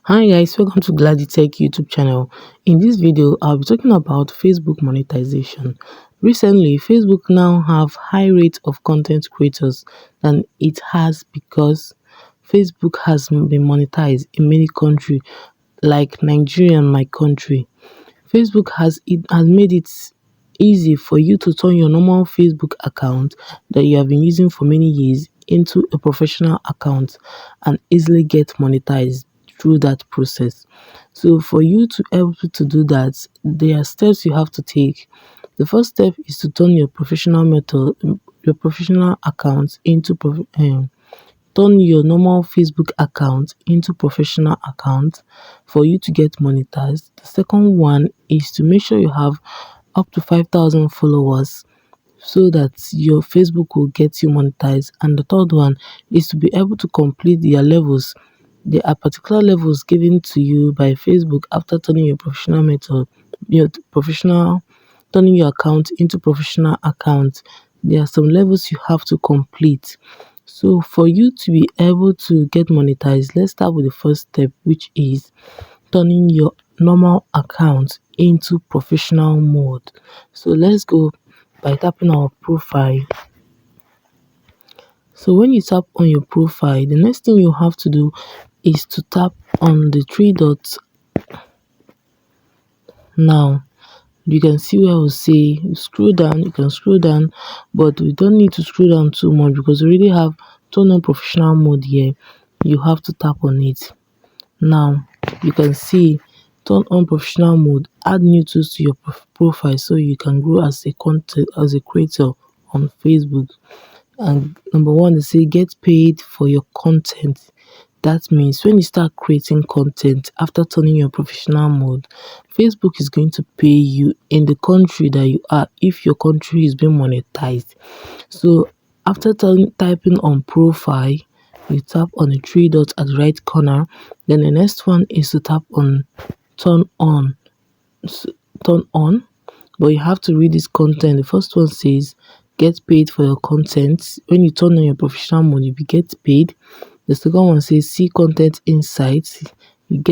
Hi guys, welcome to Gladytech YouTube channel. In this video, I'll be talking about Facebook monetization. Recently, Facebook now have high rate of content creators than it has because Facebook has been monetized in many countries like Nigeria and my country. Facebook has made it easy for you to turn your normal Facebook account that you have been using for many years into a professional account and easily get monetized through that process. So for you to able to do that, there are steps you have to take. The first step is to turn your professional account into turn your normal Facebook account into professional account for you to get monetized. The second one is to make sure you have up to 5,000 followers so that your Facebook will get you monetized. And the third one is to be able to complete their levels. There are particular levels given to you by Facebook after turning your professional turning your account into professional account. There are some levels you have to complete. So for you to be able to get monetized, let's start with the first step, which is turning your normal account into professional mode. So let's go by tapping our profile. So when you tap on your profile, the next thing you have to do is to tap on the three dots. Now you can see where I will say scroll down. You can scroll down, but we don't need to scroll down too much because we already have turn on professional mode here. You have to tap on it. Now you can see turn on professional mode, add new tools to your profile so you can grow as a content as a creator on Facebook. And number one, they say get paid for your content. That means when you start creating content after turning your professional mode, Facebook is going to pay you in the country that you are if your country is being monetized. So after typing on profile, you tap on the three dots at the right corner. Then the next one is to tap on turn on. s- Turn on, but you have to read this content. The first one says get paid for your content. When you turn on your professional mode, you will get paid. The second one says see content insights. You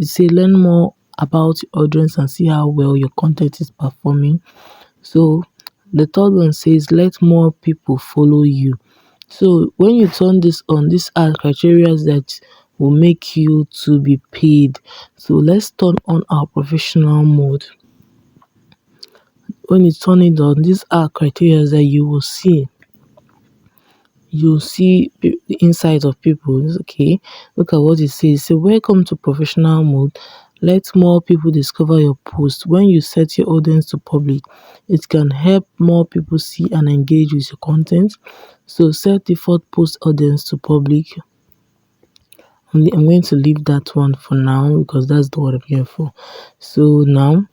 say learn more about your audience and see how well your content is performing. So the third one says let more people follow you. So when you turn this on, these are criteria that will make you to be paid. So let's turn on our professional mode. When you turn it on, these are criteria that you will see. You'll see the inside of people. Okay, look at what it says. So welcome to professional mode. Let more people discover your post. When you set your audience to public, it can help more people see and engage with your content. So set default post audience to public. I'm going to leave that one for now because that's the one I'm here for. So now,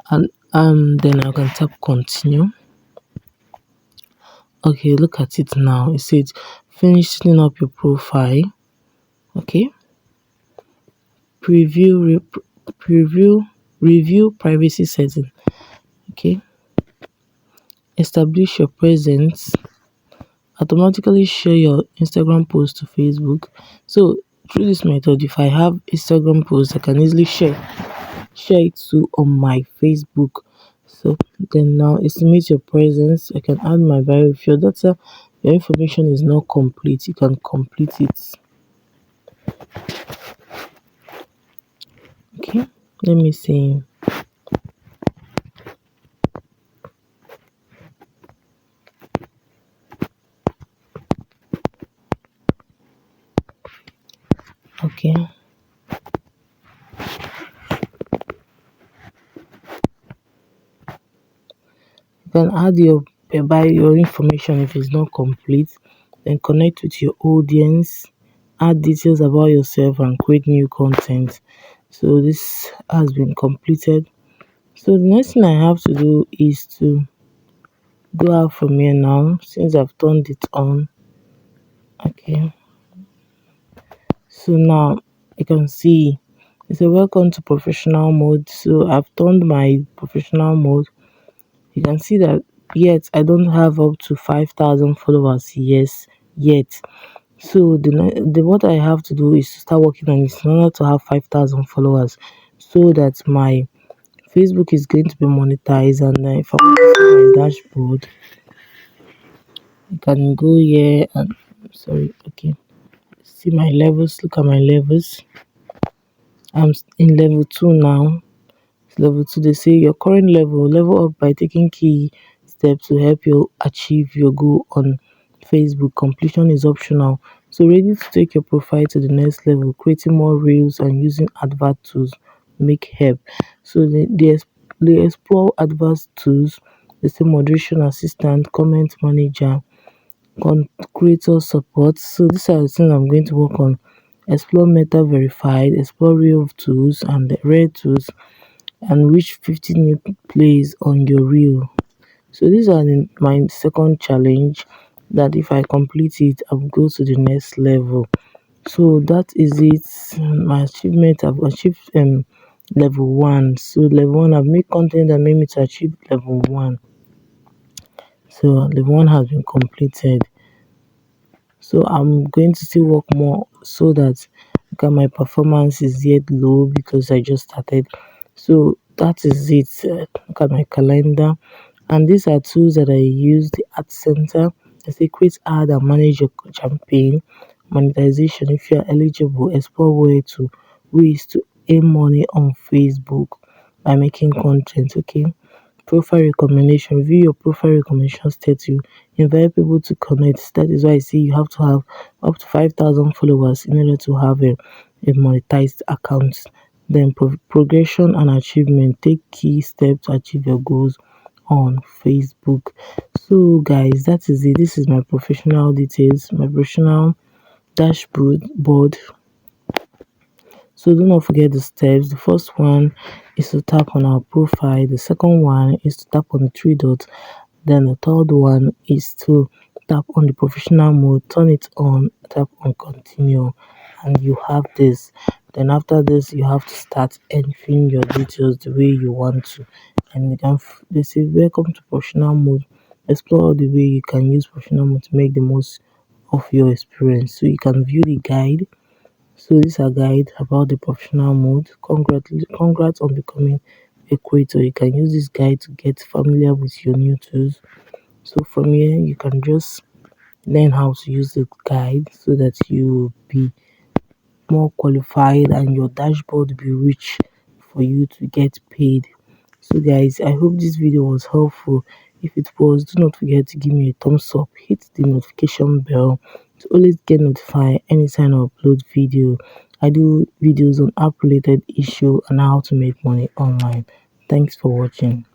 and then I can tap continue. Okay, look at it now. It says finish setting up your profile. Okay, preview preview review privacy setting. Okay, establish your presence. Automatically share your Instagram post to Facebook. So through this method, if I have Instagram post, I can easily share it to on my Facebook. So then now estimate your presence. I can add my bio. If your data, your information is not complete, you can complete it. Okay, let me see. Okay, you can add your information if it's not complete. Then connect with your audience, add details about yourself, and create new content. So this has been completed. So the next thing I have to do is to go out from here now since I've turned it on. Okay, so now you can see it's a welcome to professional mode. So I've turned my professional mode. You can see that yet I don't have up to 5,000 followers, yes, yet. So the what I have to do is to start working on it in order to have 5,000 followers, so that my Facebook is going to be monetized. And if I want to see my dashboard, I can go here and sorry, okay, see my levels. Look at my levels. In level 2 now. Level 2, they say your current level up by taking key steps to help you achieve your goal on Facebook. Completion is optional. So ready to take your profile to the next level, creating more reels and using advert tools make help. So they explore advanced tools. They say moderation assistant, comment manager, creator support. So these are the things I'm going to work on. Explore meta verified, explore real tools and rare tools, and reach 50 new plays on your reel. So these are my second challenge, that if I complete it, I'll go to the next level. So that is it. My achievement, I've achieved level 1. So level 1, I've made content that made me to achieve level 1. So level 1 has been completed. So I'm going to still work more, so that because my performance is yet low because I just started. So that is it. Look at my calendar, and these are tools that I use. The ad center, I say create ad and manage your campaign. Monetization, if you are eligible, explore ways to earn money on Facebook by making content. Okay. Profile recommendation, view your profile recommendation status, invite people to connect. That is why I say you have to have up to 5,000 followers in order to have a monetized account. Then progression and achievement, take key steps to achieve your goals on Facebook. So guys, that is it. This is my professional details, my professional dashboard board. So do not forget the steps. The first one is to tap on our profile. The second one is to tap on the three dots. Then the third one is to tap on the professional mode, turn it on, tap on continue, and you have this. Then after this, you have to start entering your details the way you want to. And they say welcome to professional mode. Explore the way you can use professional mode to make the most of your experience. So you can view the guide. So this is a guide about the professional mode. Congrats on becoming a creator. You can use this guide to get familiar with your new tools. So from here, you can just learn how to use the guide so that you will be more qualified and your dashboard will be rich for you to get paid. So guys, I hope this video was helpful. If it was, do not forget to give me a thumbs up, hit the notification bell to always get notified anytime I upload video. I do videos on app related issue and how to make money online. Thanks for watching.